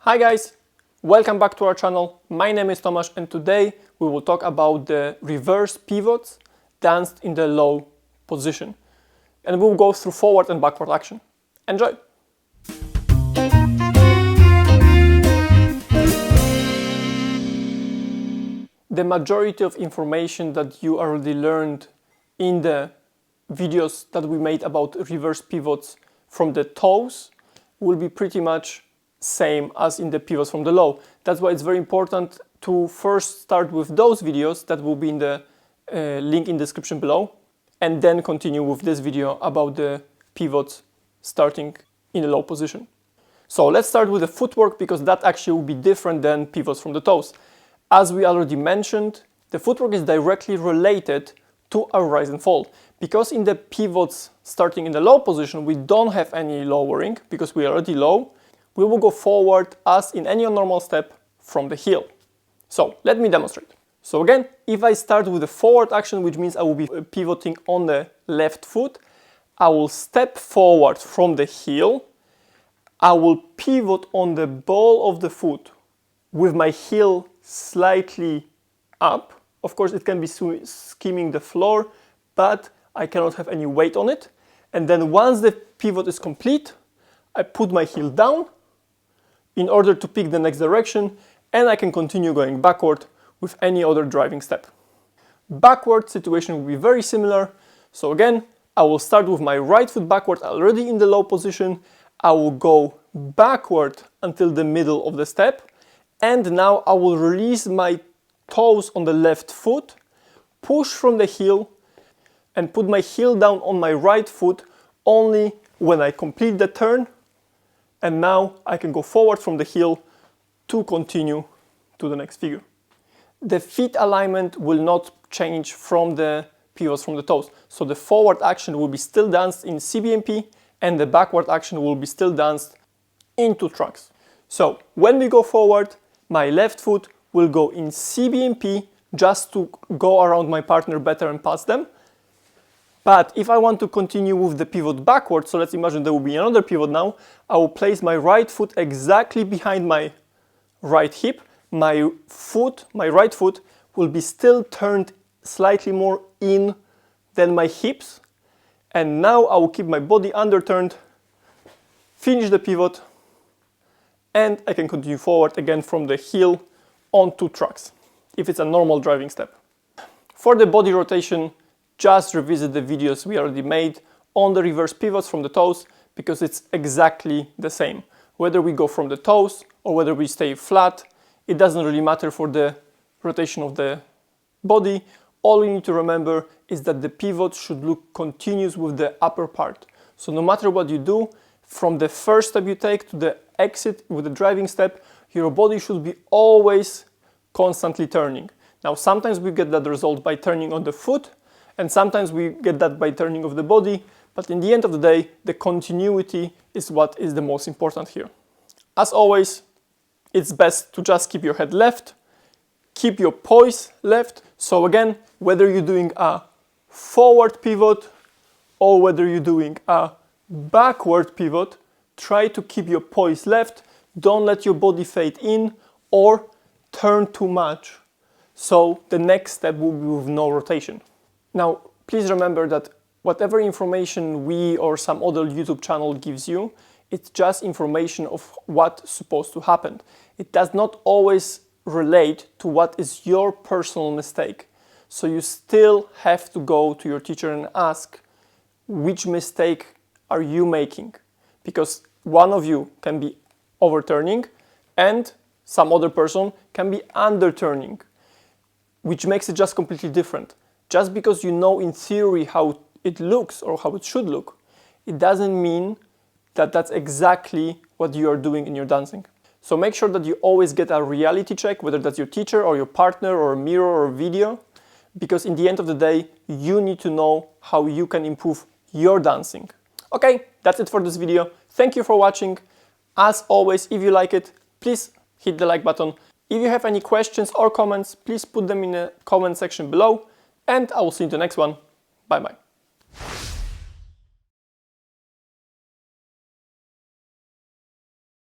Hi guys, welcome back to our channel. My name is Tomasz and today we will talk about the reverse pivots danced in the low position. And we'll go through forward and backward action. Enjoy! The majority of information that you already learned in the videos that we made about reverse pivots from the toes will be pretty much same as in the pivots from the low. That's why it's very important to first start with those videos that will be in the link in the description below, and then continue with this video about the pivots starting in a low position. So let's start with the footwork, because that actually will be different than pivots from the toes. As we already mentioned, the footwork is directly related to our rise and fall. Because in the pivots starting in the low position, we don't have any lowering because we are already low. We will go forward as in any normal step from the heel. So let me demonstrate. So again, if I start with the forward action, which means I will be pivoting on the left foot, I will step forward from the heel. I will pivot on the ball of the foot with my heel slightly up. Of course, it can be skimming the floor, but I cannot have any weight on it. And then once the pivot is complete, I put my heel down in order to pick the next direction, and I can continue going backward with any other driving step. Backward situation will be very similar. So again, I will start with my right foot backward already in the low position. I will go backward until the middle of the step, and now I will release my toes on the left foot, push from the heel, and put my heel down on my right foot only when I complete the turn. And now I can go forward from the heel to continue to the next figure. The feet alignment will not change from the pivots from the toes. So the forward action will be still danced in CBMP, and the backward action will be still danced in 2 tracks. So when we go forward, my left foot will go in CBMP just to go around my partner better and pass them. But if I want to continue with the pivot backwards, so let's imagine there will be another pivot now, I will place my right foot exactly behind my right hip. My right foot will be still turned slightly more in than my hips. And now I will keep my body underturned, finish the pivot, and I can continue forward again from the heel on 2 tracks, if it's a normal driving step. For the body rotation, just revisit the videos we already made on the reverse pivots from the toes, because it's exactly the same. Whether we go from the toes or whether we stay flat, it doesn't really matter for the rotation of the body. All you need to remember is that the pivot should look continuous with the upper part. So no matter what you do, from the first step you take to the exit with the driving step, your body should be always constantly turning. Now sometimes we get that result by turning on the foot, and sometimes we get that by turning of the body, but in the end of the day, the continuity is what is the most important here. As always, it's best to just keep your head left, keep your poise left. So again, whether you're doing a forward pivot or whether you're doing a backward pivot, try to keep your poise left. Don't let your body fade in or turn too much. So the next step will be with no rotation. Now, please remember that whatever information we or some other YouTube channel gives you, it's just information of what's supposed to happen. It does not always relate to what is your personal mistake. So you still have to go to your teacher and ask, which mistake are you making? Because one of you can be overturning and some other person can be underturning, which makes it just completely different. Just because you know in theory how it looks or how it should look, it doesn't mean that that's exactly what you are doing in your dancing. So make sure that you always get a reality check, whether that's your teacher or your partner or a mirror or a video, because in the end of the day, you need to know how you can improve your dancing. Okay, that's it for this video. Thank you for watching. As always, if you like it, please hit the like button. If you have any questions or comments, please put them in the comment section below. And I will see you in the next one. Bye bye.